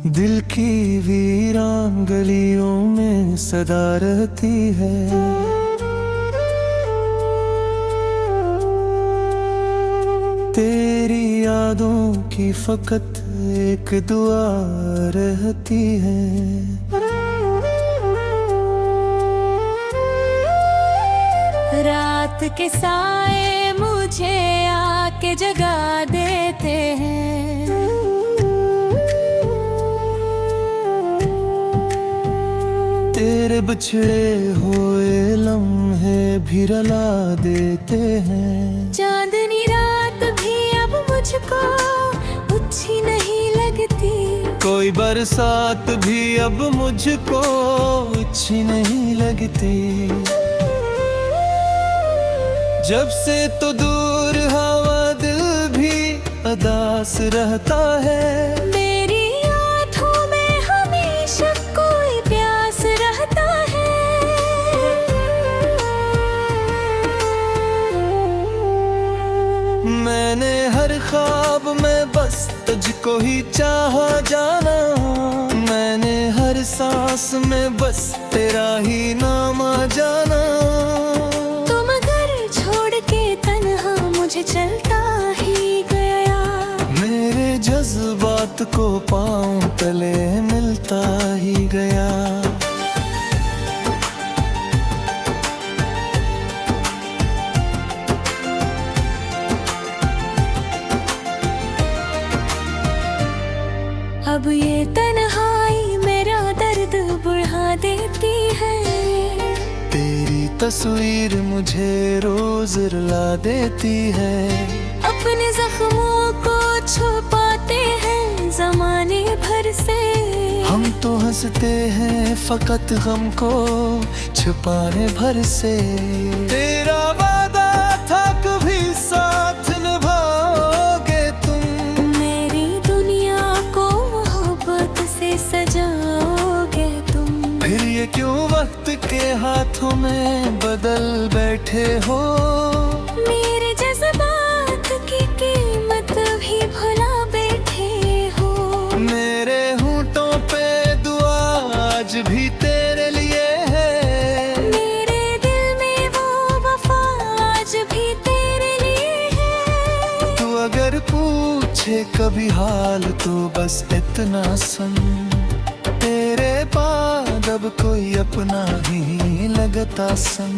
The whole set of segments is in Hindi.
दिल की वीरान गलियों में सदा रहती है। तेरी यादों की फकत एक दुआ रहती है। रात के साए मुझे आके जगा देते हैं। तेरे बिछड़े हुए लम्हे भी रुला देते हैं। चांदनी रात भी अब मुझको अच्छी नहीं लगती। कोई बरसात भी अब मुझको अच्छी नहीं लगती। जब से तो दूर हवा दिल भी उदास रहता है। मेरी आँखों में हमेशा कोई प्यास रहता है। मैंने हर ख्वाब में बस तुझको ही चाहा जाना। मैंने हर सांस में बस तेरा ही नाम आ जाना। मुझे चलता ही गया। मेरे जज्बात को पाँव तले मिलता ही गया। अब ये तन्हाई मेरा दर्द बढ़ा देती है। तेरी तस्वीर मुझे रोज रुला देती है। अपने जख्मों को छुपाते हैं जमाने भर से। हम तो हंसते हैं फकत गम को छुपाने भर से। तेरा वादा था कभी साथ निभाओगे तुम। मेरी दुनिया को मोहब्बत से सजाओगे तुम। फिर ये क्यों वक्त के हाथों में बदल बैठे हो। मेरे जज्बात की कीमत भी भुला बैठे हो। मेरे होंठों पे दुआ आज भी तेरे लिए है। मेरे दिल में वो वफा आज भी तेरे लिए है। तू अगर पूछे कभी हाल तो बस इतना सुन। तेरे बाद अब कोई अपना ही लगता सन।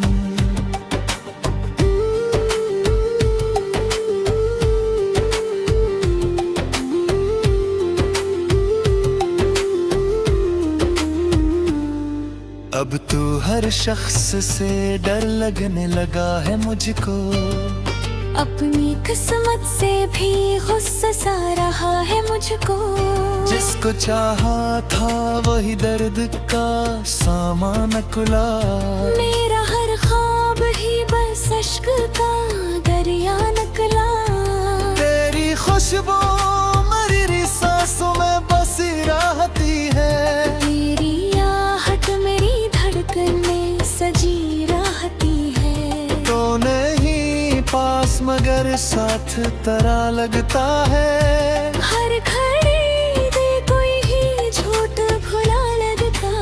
अब तो हर शख्स से डर लगने लगा है मुझको। अपनी किस्मत से भी गुस्सा सा रहा है मुझको। जिसको चाहा था वही दर्द का सामान खुला। मेरा हर ख्वाब ही बस अश्क का दरिया निकला। तेरी खुशबू मेरी सांसों में बसी रहती है। तेरी आहट मेरी धड़कन में सजी रहती है। तो नहीं पास मगर साथ तरह लगता है। हर घड़ी दे कोई ही झूठ भुला लगता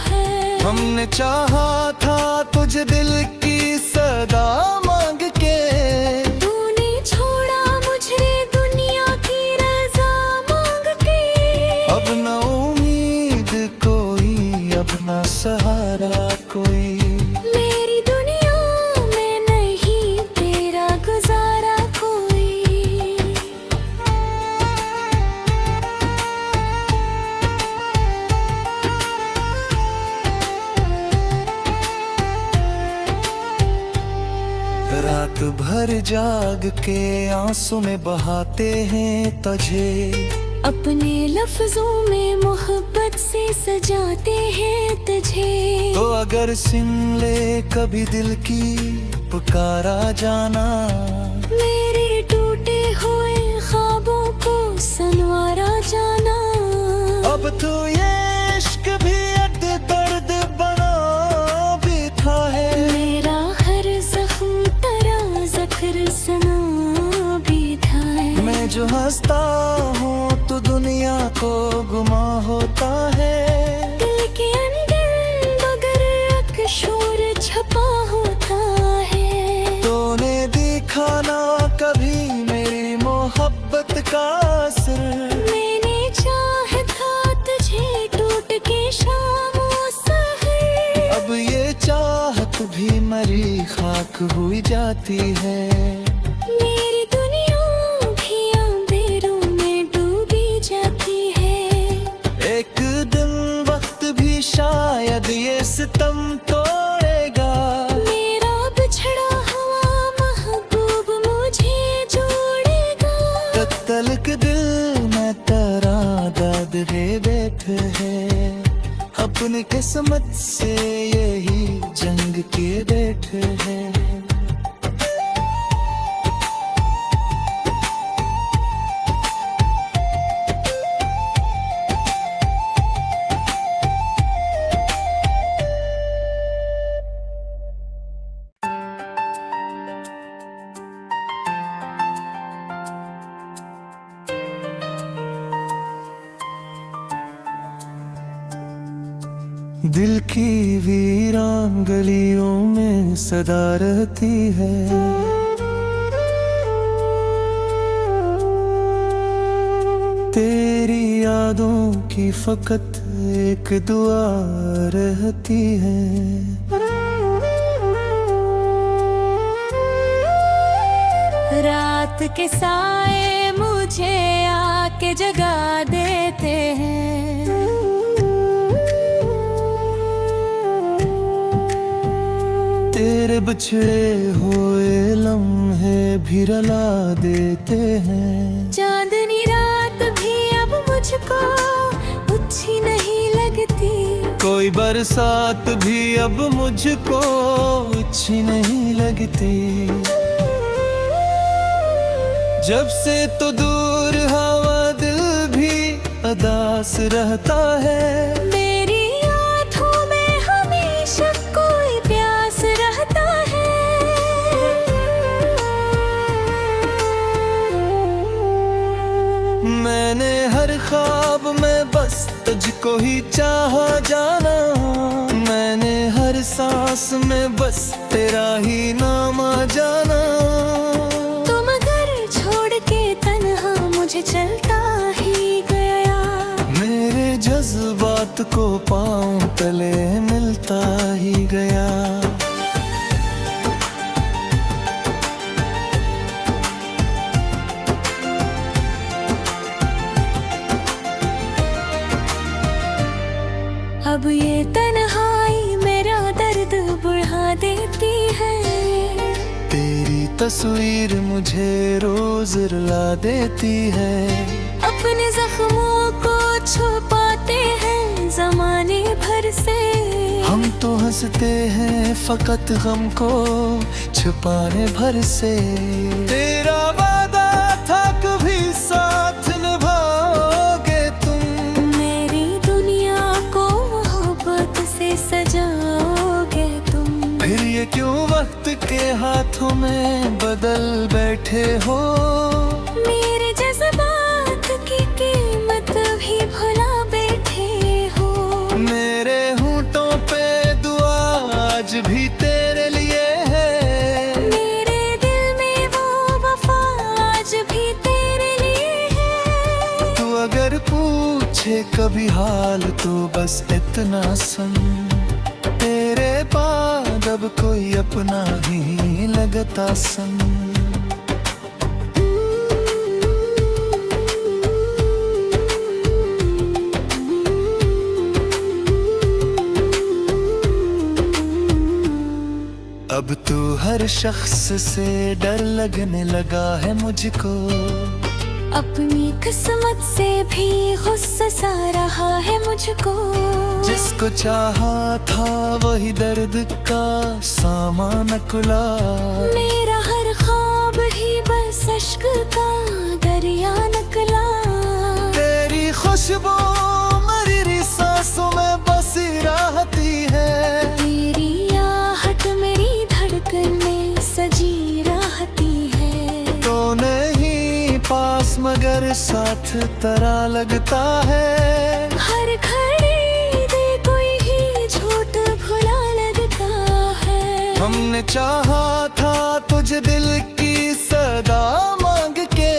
है। हमने चाहा था तुझे दिल की सदा मांग के। तूने छोड़ा मुझे दुनिया की रजा मांग के। अब न उम्मीद कोई अब न सहारा कोई। मेरी दुनिया में नहीं तेरा गुजारा कोई। रात भर जाग के आंसू में बहाते हैं तुझे। अपने लफ्जों में मोहब्बत से सजाते हैं तुझे। तो अगर सुन ले कभी दिल की पुकारा जाना। मेरे टूटे हुए ख्वाबों को संवारा जाना। अब तो ये इश्क भी अद दर्द बना बैठा है। मेरा हर जख्म तेरा ज़ख्र सना भी था। मैं जो हंसता हूँ तो दुनिया को गुमा होता है। दिल के अंदर मगर एक शोर छपा होता है। तूने देखा ना कभी मेरी मोहब्बत का असर। मैंने चाहा था तुझे टूट के शामों सहर। अब ये चाहत भी मरी खाक हुई जाती है। मेरी दुनिया भी अंधेरों में डूबी जाती है। एक दिन वक्त भी शायद ये सितम तोड़ेगा। मेरा बिछड़ा हुआ महबूब मुझे जोड़ेगा। तलक दिल में तेरा दर्द है बैठे है। अपनी किस्मत से यही जंग के बैठे हैं। दिल की वीरान गलियों में सदा रहती है। तेरी यादों की फकत एक दुआ रहती है। रात के साए मुझे आके जगा देते हैं। तेरे बिछड़े हुए लम्हे भी रुला देते हैं। चांदनी रात भी अब मुझको अच्छी नहीं लगती। कोई बरसात भी अब मुझको अच्छी नहीं लगती। जब से तो दूर हवा दिल भी अदास रहता है। मेरी आँखों में हमेशा कोई प्यास रहता है। मैंने हर ख्वाब में बस तुझको ही चाहा जाना। मैंने हर सांस में बस तेरा ही नाम आ जाना। तुम अगर छोड़ के तन्हा मुझे चलता ही गया। मेरे जज्बात को पाँव तले मिलता ही गया। अब ये तन्हाई मेरा दर्द बढ़ा देती है। तेरी तस्वीर मुझे रोज रुला देती है। अपने जख्मों को छुपाते हैं जमाने भर से। हम तो हंसते हैं फकत गम को छुपाने भर से। तेरा वादा था कभी साथ निभाओगे तुम। मेरी दुनिया को मोहब्बत से सजाओगे तुम। फिर ये क्यों वक्त के हाथों में बदल बैठे हो। मेरे जज्बात की कीमत भी भुला बैठे हो। मेरे होंठों पे दुआ आज भी तेरे लिए है। मेरे दिल में वो वफा आज भी तेरे लिए है। तू अगर पूछे कभी हाल तो बस इतना सुन। तेरे बाद अब कोई अपना ही लगता सन। अब तो हर शख्स से डर लगने लगा है मुझको। अपनी किस्मत से भी गुस्सा सा रहा है मुझको। जिसको चाहा था वही दर्द का सामान खुला। मेरा हर ख्वाब ही बस अश्क का दरिया निकला। तेरी खुशबू मेरी सांसों में बसी रहती है। तेरी आहट मेरी धड़कन में सजी रहती है। तो नहीं पास मगर तेरे साथ तरह लगता है। हर घड़ी दे कोई ही झूठ भुला लगता है। हमने चाहा था तुझे दिल की सदा मांग के,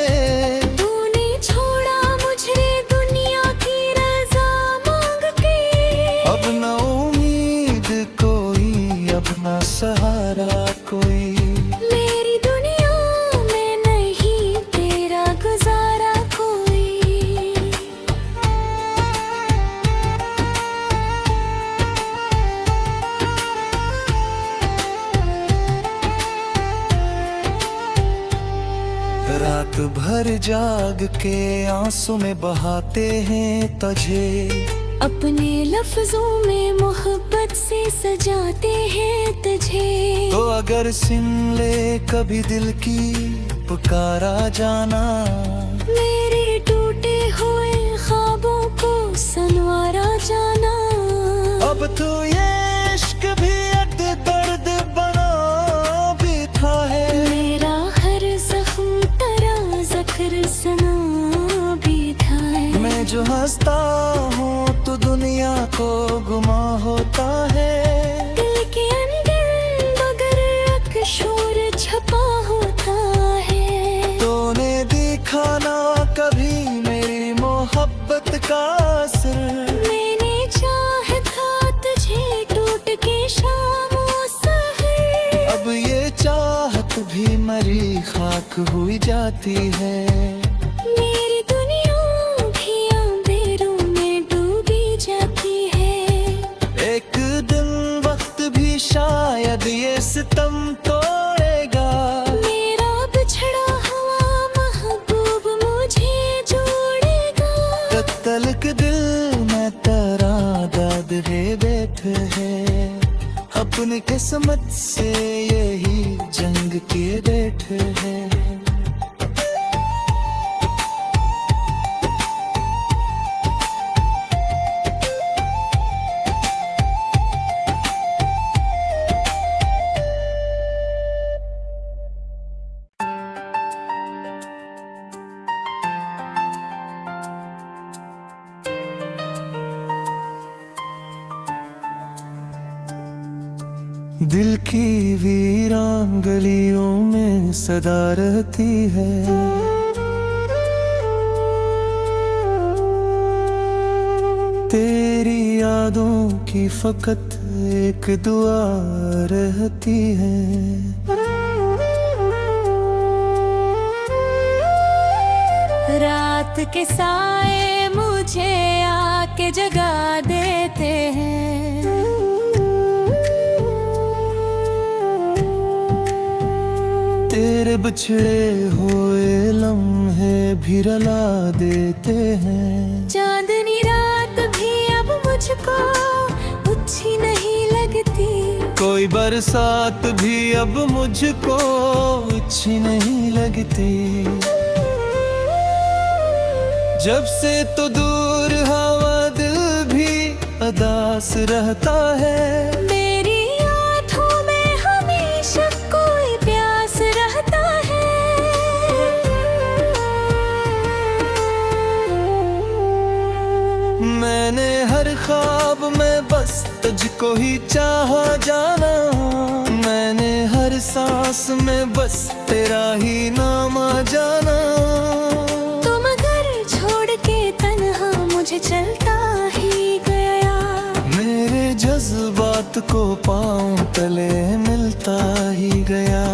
तूने छोड़ा मुझे दुनिया की रजा मांग के। अब न उम्मीद कोई, अब न सहारा कोई, मेरी दुनिया में नहीं तेरा गुजारा कोई। रात भर जाग के आंसू में बहाते हैं तुझे, अपने लफ्जों में मोहब्बत से सजाते हैं तुझे। तो अगर सुन ले कभी दिल की पुकारा जाना, मेरे टूटे हुए ख्वाबों को संवारा जाना। अब तो ये इश्क भी एक दर्द बना बैठा है। मेरा हर जख्म तेरा ज़ख्र सना बैठा है। मैं जो हंसता हूँ तो दुनिया को गुमा होता है। दिल के अंदर मगर एक शोर छपा होता है। तूने देखा ना कभी मेरी मोहब्बत का असर, मैंने चाहा था तुझे टूट के शामों सहर। अब ये चाहत भी मरी खाक हुई जाती है। मेरी दुनिया भी अंधेरों में डूबी जाती है। एक दिन वक्त भी शायद ये सितम तोड़ेगा। मेरा बिछड़ा हुआ महबूब मुझे जोड़ेगा। तब तलक दिल में तेरा दर्द रे बैठे है। अपनी किस्मत से यही जंग किए बैठे हैं। दिल की वीरान गलियों में सदा रहती है। तेरी यादों की फकत एक दुआ रहती है। रात के साए मुझे आके जगा देते हैं। तेरे बिछड़े हुए लम्हे भी रुला देते हैं। चांदनी रात भी अब मुझको अच्छी नहीं लगती। कोई बरसात भी अब मुझको अच्छी नहीं लगती। जब से तो दूर हवा दिल भी अदास रहता है। मेरी आँखों में हमेशा कोई प्यास रहता है। मैंने हर ख्वाब में बस तुझको ही चाहा जाना। मैंने हर सांस में बस तेरा ही नाम जाना। तुम अगर छोड़ के तन्हा मुझे चलता ही गया। मेरे जज्बात को पाँव तले मिलता ही गया।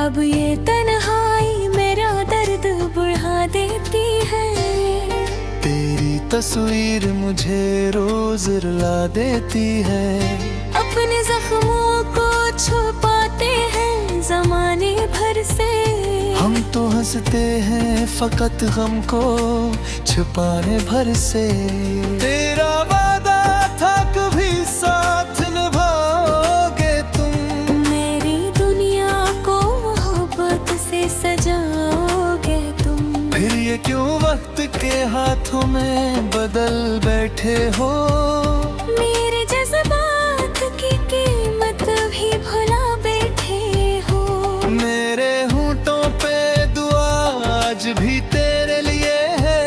अब ये तन्हाई मेरा दर्द बढ़ा देती है। तेरी तस्वीर मुझे रोज रुला देती है। अपने जख्मों को छुपाते हैं जमाने भर से। हम तो हंसते हैं फकत गम को छुपाने भर से। तेरा वादा था कभी साथ निभाओगे तुम। मेरी दुनिया को मोहब्बत से सजाओगे तुम। फिर ये क्यों वक्त के हाथों में बदल बैठे हो। मेरे जज्बात की कीमत भी भुला बैठे हो। मेरे होंठों पे दुआ आज भी तेरे लिए है।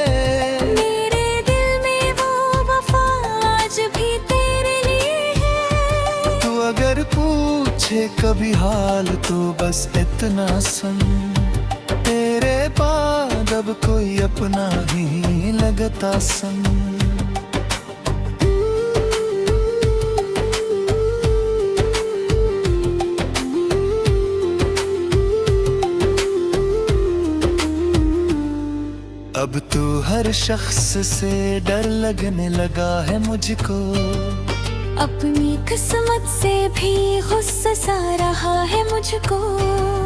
मेरे दिल में वो वफा आज भी तेरे लिए है। तू अगर पूछे कभी हाल तो बस इतना सुन, तेरे बाद अब कोई अपना ही लगता संग। अब तू हर शख्स से डर लगने लगा है मुझको। अपनी किस्मत से भी गुस्सा सा रहा है मुझको।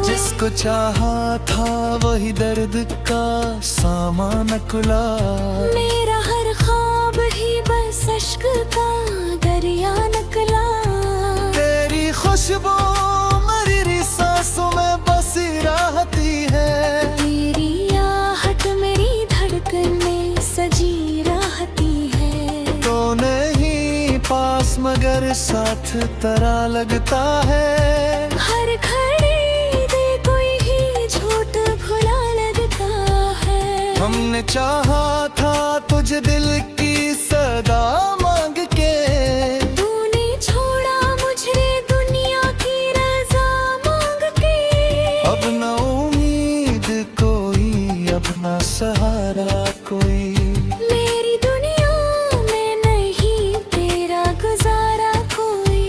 जिसको चाहा था वही दर्द का सामान खुला। मेरा हर ख्वाब ही बस अश्क का दरिया निकला। तेरी खुशबू मरी सांसों में बसी रहती है। तेरी आहट मेरी धड़कन में सजी रहती है। तो नहीं पास मगर साथ तरह लगता है। हर घड़ी दे कोई ही झूठ भुला लगता है। हमने चाहा था तुझे दिल की सदा मांग के। तूने छोड़ा मुझे दुनिया की रजा मांग के। अब न उम्मीद कोई, अब न सहारा कोई। मेरी दुनिया में नहीं तेरा गुजारा कोई।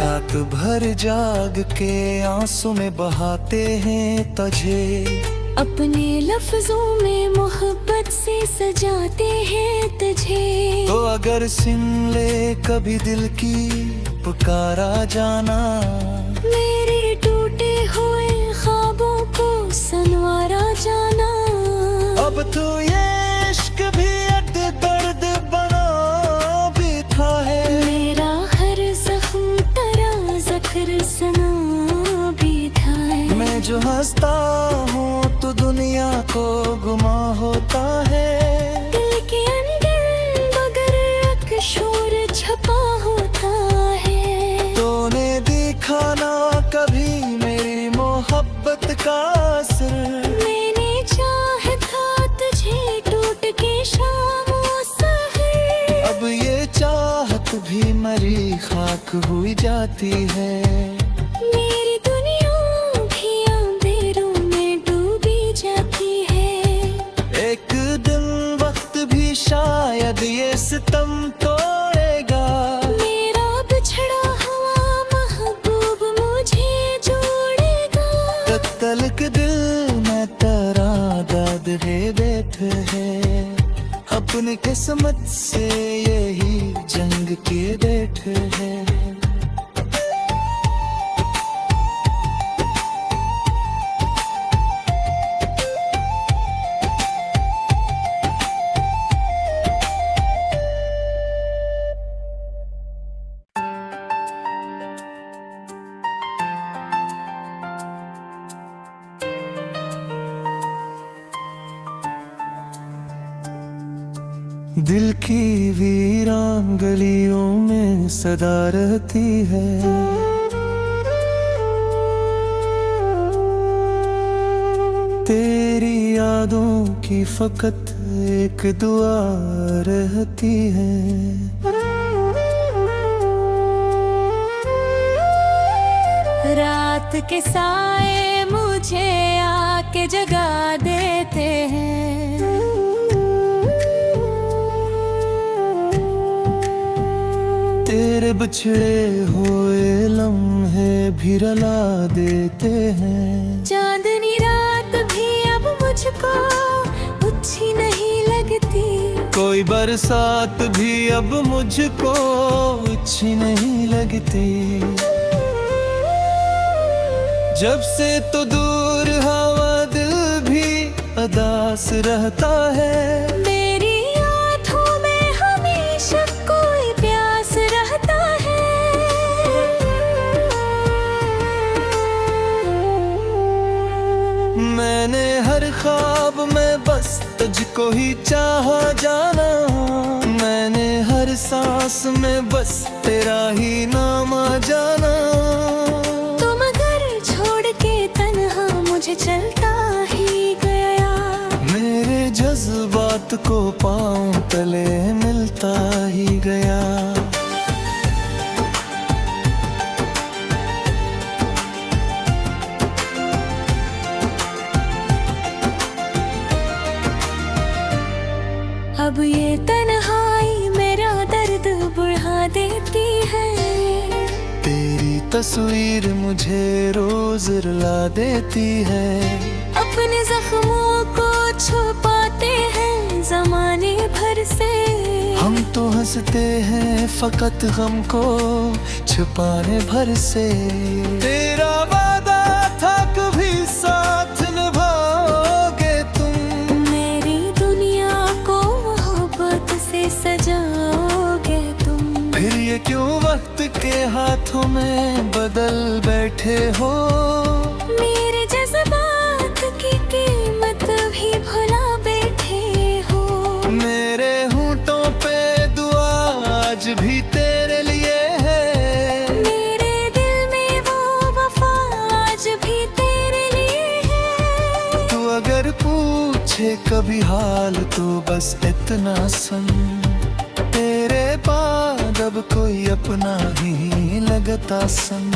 रात भर जाग के आंसू में बहाते हैं तुझे। अपने लफ्जों में मोहब्बत से सजाते हैं तुझे। तो अगर सुन ले कभी दिल की पुकारा जाना। मेरे टूटे हुए ख्वाबों को संवारा जाना। अब तो ये इश्क भी अड दर्द बना बैठा है। मेरा हर जख्म तेरा ज़ख्र सना भी था। मैं जो हंसता हूँ तो दुनिया को गुमा होता है। दिल के अंदर मगर एक शोर छपा होता है। तूने देखा ना कभी मेरी मोहब्बत का असर। मैंने चाहा था तुझे टूट के शाम सहर। अब ये चाहत भी मरी खाक हुई जाती है। मेरी दुनिया भी अंधेरों में डूबी जाती है। एक दिन वक्त भी शायद ये सितम तोड़ेगा। मेरा बिछड़ा हुआ महबूब मुझे जोड़ेगा। तलक दिल में तेरा दर्द है बैठे है। अपनी किस्मत से यही जंग के बैठे है। दिल की वीरान गलियों में सदा रहती है। तेरी यादों की फकत एक दुआ रहती है। रात के साए मुझे आके जगा देते हैं। तेरे बिछड़े हुए लम्हे भी रुला देते हैं। चांदनी रात भी अब मुझको अच्छी नहीं लगती। कोई बरसात भी अब मुझको अच्छी नहीं लगती। जब से तो दूर हवा दिल भी अदास रहता है। मेरी आँखों में हमेशा कोई प्यास तुझको ही चाहा जाना, मैंने हर सांस में बस तेरा ही नाम आ जाना। तुम अगर छोड़ के तन्हा मुझे चलता ही गया, मेरे जज्बात को पाँव तले मिलता ही गया। अब ये तन्हाई मेरा दर्द बढ़ा देती है, तेरी तस्वीर मुझे रोज रुला देती है। अपने जख्मों को छुपाते हैं जमाने भर से, हम तो हंसते हैं फकत गम को छुपाने भर से। तेरा वादा था कभी साथ निभाओगे तुम, मेरी दुनिया को मोहब्बत से सजाओगे तुम। फिर ये क्यों वक्त के हाथों में बदल बैठे हो। मेरे जज्बात की कीमत भी भुला बैठे हो, मेरे होंठों पे दुआ आज भी तेरे लिए है। मेरे दिल में वो वफा आज भी तेरे लिए है। तू अगर पूछे कभी हाल तो बस इतना सुन, तेरे बाद अब कोई अपना ही लगता सन।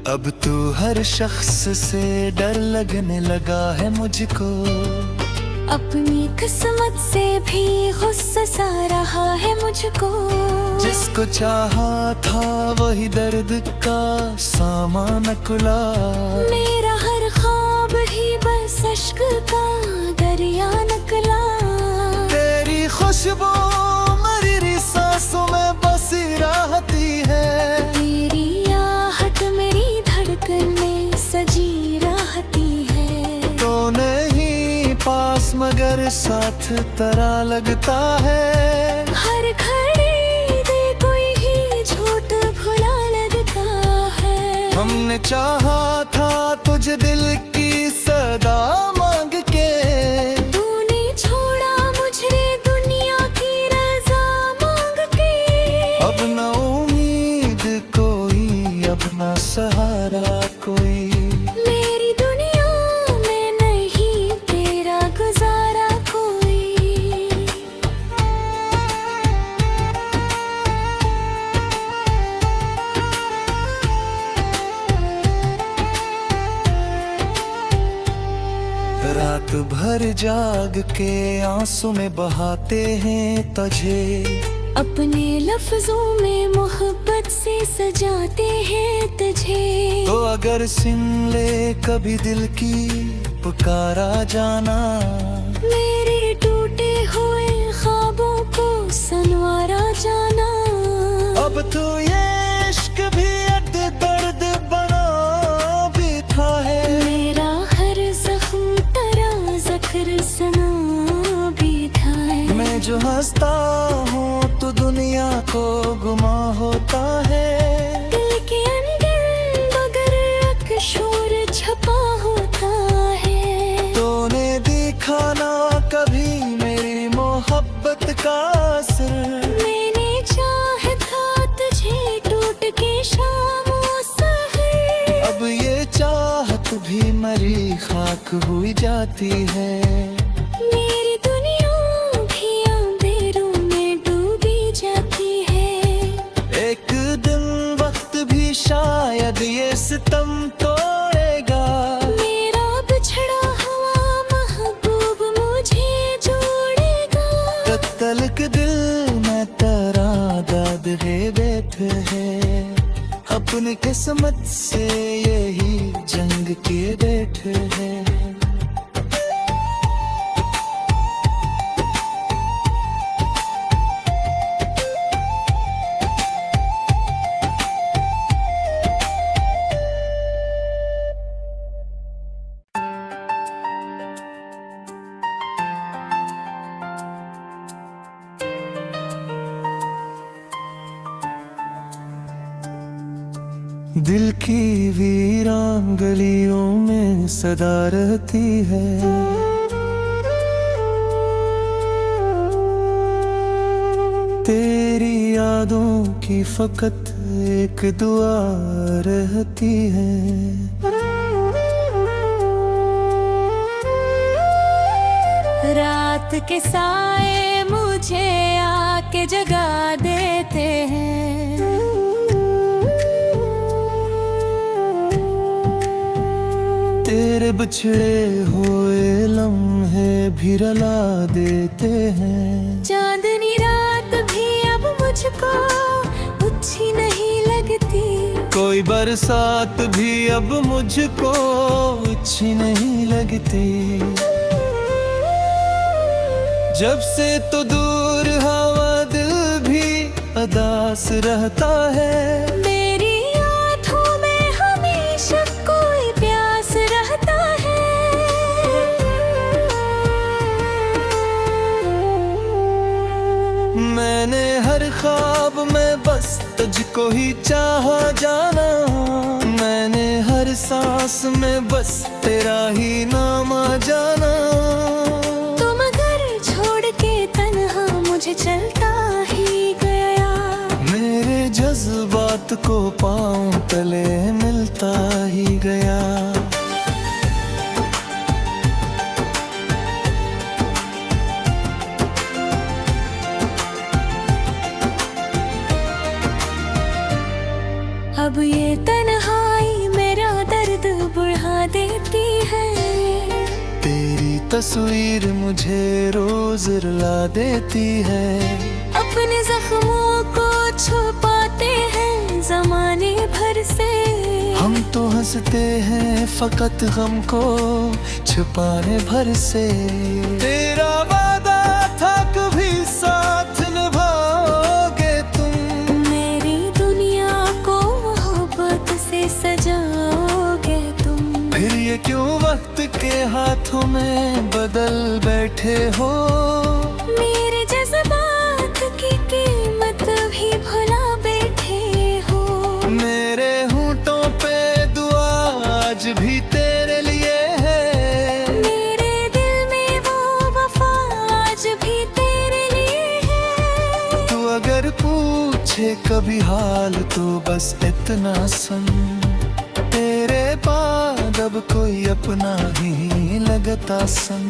अब तो हर शख्स से डर लगने लगा है मुझको, अपनी किस्मत से भी गुस्सा सा रहा है मुझको। जिसको चाहा था वही दर्द का सामान खुला, मेरा हर ख्वाब ही बस अश्क का दरिया निकला। तेरी खुशबू मरी सांसों में बसी रहती है, तेरी आहट मेरी धड़कन में सजी रहती है। तो नहीं पास मगर साथ तरह लगता है। हर घड़ी दे कोई ही झूठ भुला लगता है। हमने चाहा था तुझे दिल की सदा मांग के, तूने छोड़ा मुझे दुनिया की रजा मांग के। अब न उम्मीद कोई अब न सहारा कोई, मेरी दुनिया में नहीं तेरा गुजारा कोई। रात भर जाग के आंसू में बहाते हैं तुझे, अपने लफ्जों में मोहब्बत से सजाते हैं तुझे। तो अगर सुन ले कभी दिल की पुकारा जाना, मेरे टूटे हुए ख्वाबों को संवारा जाना। अब तो ये इश्क भी अड दर्द बना बैठा है। मेरा हर जख्म तेरा ज़ख्र सना बैठा है। मैं जो हंसता हूँ तो दुनिया को गुमा होता है। दिल के अंदर मगर एक शोर छपा होता है। तूने देखा ना कभी मेरी मोहब्बत का असर, मैंने चाहा था तुझे टूट के शाम सहर। अब ये चाहत भी मरी खाक हुई जाती है। मेरी दुनिया भी अंधेरों में डूबी जाती है। एक दिन वक्त भी शायद ये सितम तोड़ेगा, मेरा बिछड़ा हुआ महबूब मुझे जोड़ेगा। तलक दिल में तेरा दाद है बैठ है, अपनी किस्मत से यही जंग के बैठ है। दिल की वीरान गलियों में सदा रहती है। तेरी यादों की फकत एक दुआ रहती है। रात के साए मुझे आके जगा देते हैं। तेरे बिछड़े हुए लम्हे भी रुला देते हैं। चांदनी रात भी अब मुझको अच्छी नहीं लगती। कोई बरसात भी अब मुझको अच्छी नहीं लगती। जब से तो दूर हवा दिल भी अदास रहता है। मेरी आँखों में हमेशा कोई प्यास रहता है। मैंने हर ख्वाब में बस तुझको ही चाहा जाना। मैंने हर सांस में बस तेरा ही नाम आ जाना। मुझे चलता ही गया। मेरे जज्बात को पाँव तले मिलता ही गया। अब ये तन्हाई मेरा दर्द बढ़ा देती है। तेरी तस्वीर मुझे रोज रुला देती है। अपने जख्मों को छुपाते हैं जमाने भर से। हम तो हंसते हैं फकत गम को छुपाने भर से। तेरा वादा था कभी साथ निभाओगे तुम। मेरी दुनिया को मोहब्बत से सजाओगे तुम। फिर ये क्यों वक्त के हाथों में बदल बैठे हो। मेरे जज्बात की कीमत भी भुला बैठे हो। मेरे होंठों पे दुआ आज भी तेरे लिए है। मेरे दिल में वो वफा आज भी तेरे लिए है। तू अगर पूछे कभी हाल तो बस इतना सुन। तेरे बाद अब कोई अपना ही लगता सन।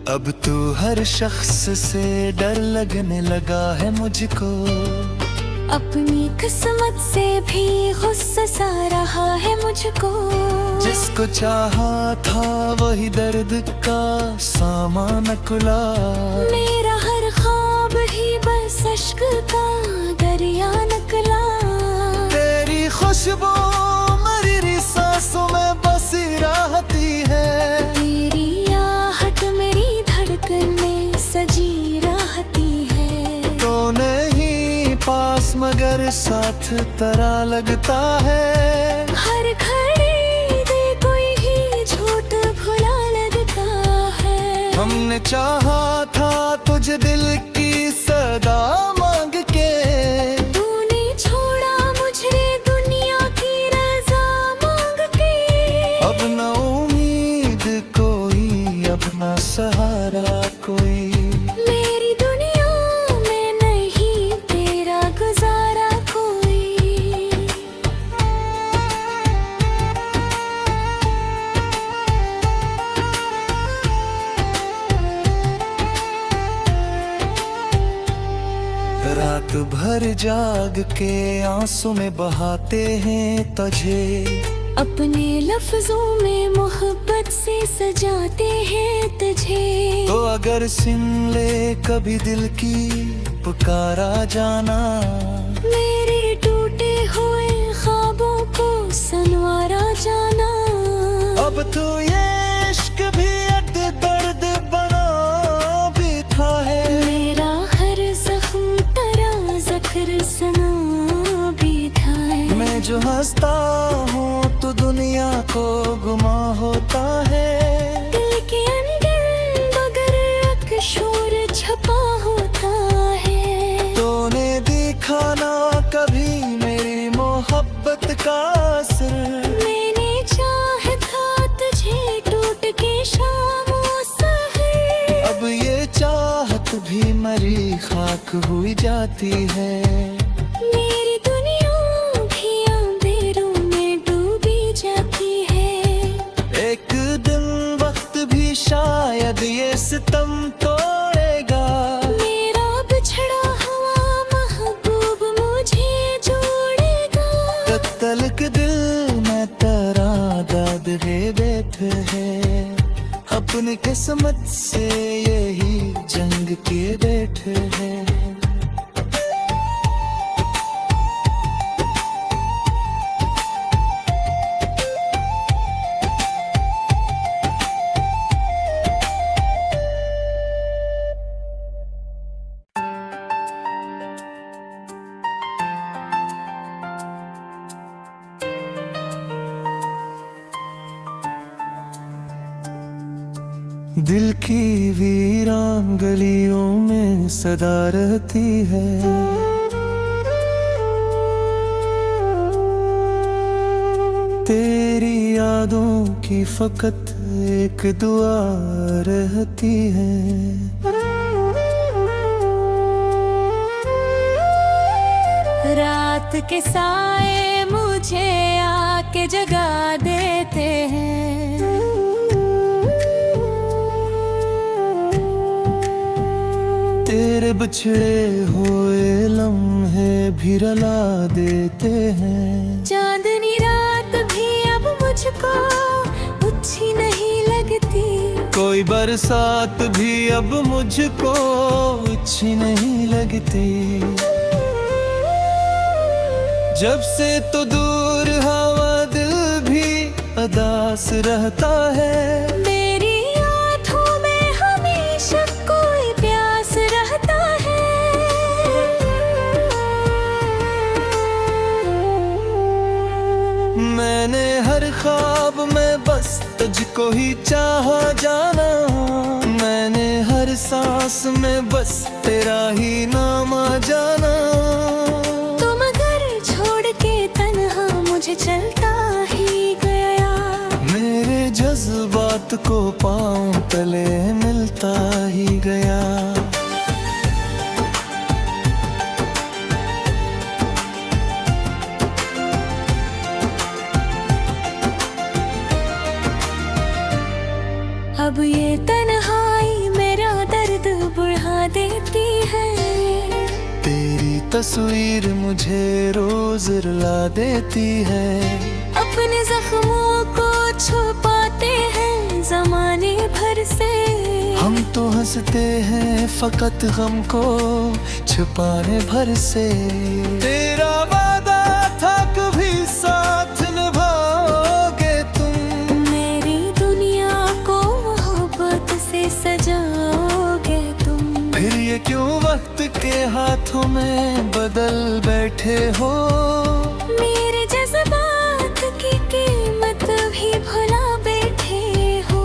अब तो हर शख्स से डर लगने लगा है मुझको। अपनी किस्मत से भी गुस्सा सा रहा है मुझको। जिसको चाहा था वही दर्द का सामान खुला। मेरा हर ख्वाब ही बस अश्क का दरिया निकला। तेरी खुशबू मेरी सांसों में बसी रहती है। तेरी आहट मेरी धड़कन में सजी रहती है। तो नहीं पास मगर साथ तरह लगता है। हर घड़ी दे कोई ही झूठ भुला लगता है। हमने चाहा था तुझे दिल की सदा मांग के। तूने छोड़ा मुझे दुनिया की रजा मांग के। अब न उम्मीद कोई अब न सहारा कोई। मेरी दुनिया में नहीं तेरा गुजारा कोई। रात भर जाग के आंसू में बहाते हैं तुझे। अपने लफ्जों में मोहब्बत से सजाते हैं तुझे। तो अगर सुन ले कभी दिल की पुकारा जाना। मेरे टूटे हुए ख्वाबों को संवारा जाना। अब तो ये इश्क भी दर्द बना बैठा है। मेरा हर जख्म तेरा जिक्र सना भी था। मैं जो हंसता हूँ तो दुनिया को गुमा होता है। दिल के अंदर बगर शोर छपा होता है। तूने देखा ना कभी मेरी मोहब्बत का असर। मैंने चाहा था तुझे टूट के शाम सहर। अब ये चाहत भी मरी खाक हुई जाती है। मेरी दुनिया भी अंधेरों में डूबी जाती है। एक दिन वक्त भी शायद ये सितम तोड़ेगा। मेरा बिछड़ा हुआ महबूब मुझे जोड़ेगा। तलक दिल में तेरा दर्द रे बैठे है। अपनी किस्मत से यही जंग के बैठे हैं। दिल की वीरान गलियों में सदा रहती है। तेरी यादों की फकत एक दुआ रहती है। रात के साए मुझे आके जगा देते हैं। तेरे बिछड़े हुए लम्हे भी रुला देते हैं। चांदनी रात भी अब मुझको अच्छी नहीं लगती। कोई बरसात भी अब मुझको अच्छी नहीं लगती। जब से तो दूर हवा दिल भी उदास रहता है। मेरी आँखों में हमेशा कोई प्यास रहता है। मैंने हर ख्वाब में बस तुझको ही चाहा जाना। मैंने हर सांस में बस तेरा ही नाम आ जाना। तुम घर छोड़ के तन्हा मुझे चलता ही गया। मेरे जज्बात को पाँव तले मिलता ही गया। अब ये तन्हाई मेरा दर्द बढ़ा देती है। तेरी तस्वीर मुझे रोज रुला देती है। अपने जख्मों को छुपाते हैं जमाने भर से। हम तो हंसते हैं फकत गम को छुपाने भर से। तेरा वादा था कभी साथ निभाओगे तुम। मेरी दुनिया को मोहब्बत से सजाओगे तुम। फिर ये क्यों वक्त के हाथों में बदल बैठे हो। मेरे जज्बात की कीमत भी भुला बैठे हो।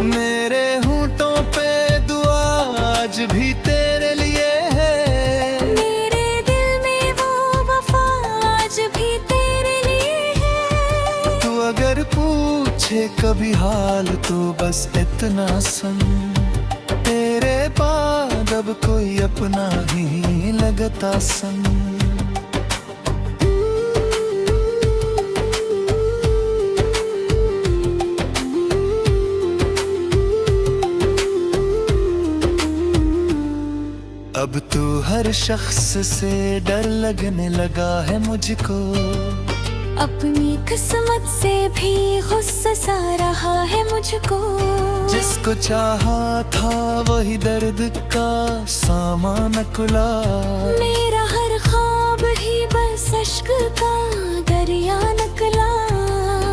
मेरे होंठों पे दुआ आज भी तेरे लिए है। मेरे दिल में वो वफा आज भी तेरे लिए है। तू अगर पूछे कभी हाल तो बस इतना सुन। तेरे बाद अब कोई अपना ही लगता सन। अब तो हर शख्स से डर लगने लगा है मुझको। अपनी किस्मत से भी गुस्सा सा रहा है मुझको। जिसको चाहा था वही दर्द का सामान खुला। मेरा हर ख्वाब ही बस अश्क का दरिया निकला।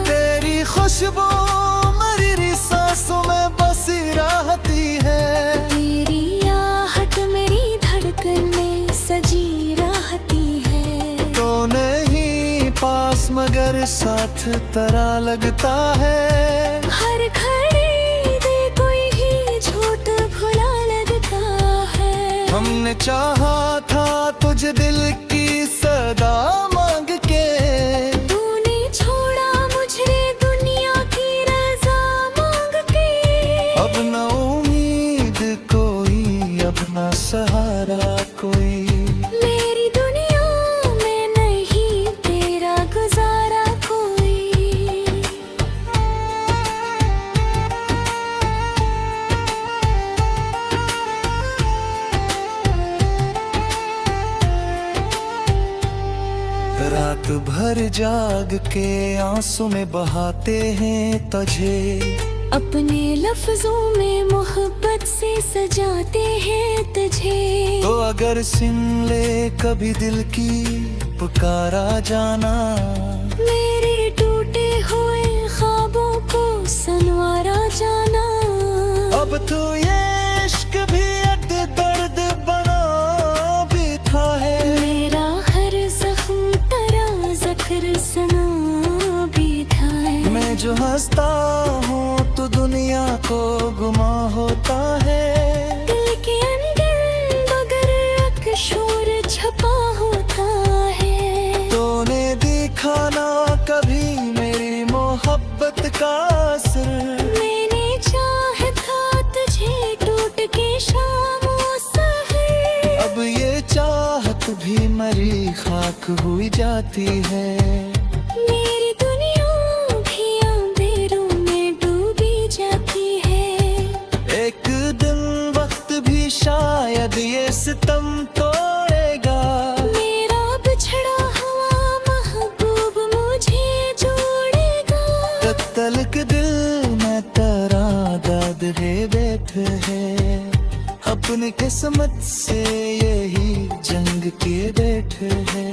तेरी खुशबू मेरी सांसों में बसी रहती है। तेरी आहट मेरी धड़कन में सजी रहती है। तो नहीं पास मगर साथ तरह लगता है। हर घड़ी दे कोई ही झूठ भुला लगता है। हमने चाहा था तुझे दिल की सदा मांग के, तूने छोड़ा मुझे दुनिया की रजा मांग के। अब न उम्मीद कोई, अब न सहारा कोई। मेरी दुनिया में नहीं तेरा गुजारा कोई। रात भर जाग के आंसू में बहाते हैं तुझे, अपने लफ्जों में मोहब्बत से सजाते हैं तुझे। तो अगर सुन ले कभी दिल की पुकारा जाना, मेरे टूटे हुए ख्वाबों को संवारा जाना। अब तो ये इश्क भी एक दर्द बना बैठा है। मेरा हर जख्म तेरा ज़िक्र सना बैठा है। मैं जो हंसता हूँ तो दुनिया को गुमा होता है। दिल के अंदर मगर एक शोर छपा होता है। तूने देखा ना कभी मेरी मोहब्बत का असर। मैंने चाहा था तुझे टूट के शाम और सहर। अब ये चाहत भी मरी खाक हुई जाती है। मेरी दुनिया भी अंधेरों में डूबी जाती है। एक दिन वक्त भी शायद ये सितम तोड़ेगा। मेरा बिछड़ा हुआ महबूब मुझे जोड़ेगा। तब तलक दिल में तेरा दर्द है बैठे है। अपनी किस्मत से यही जंग के बैठे है।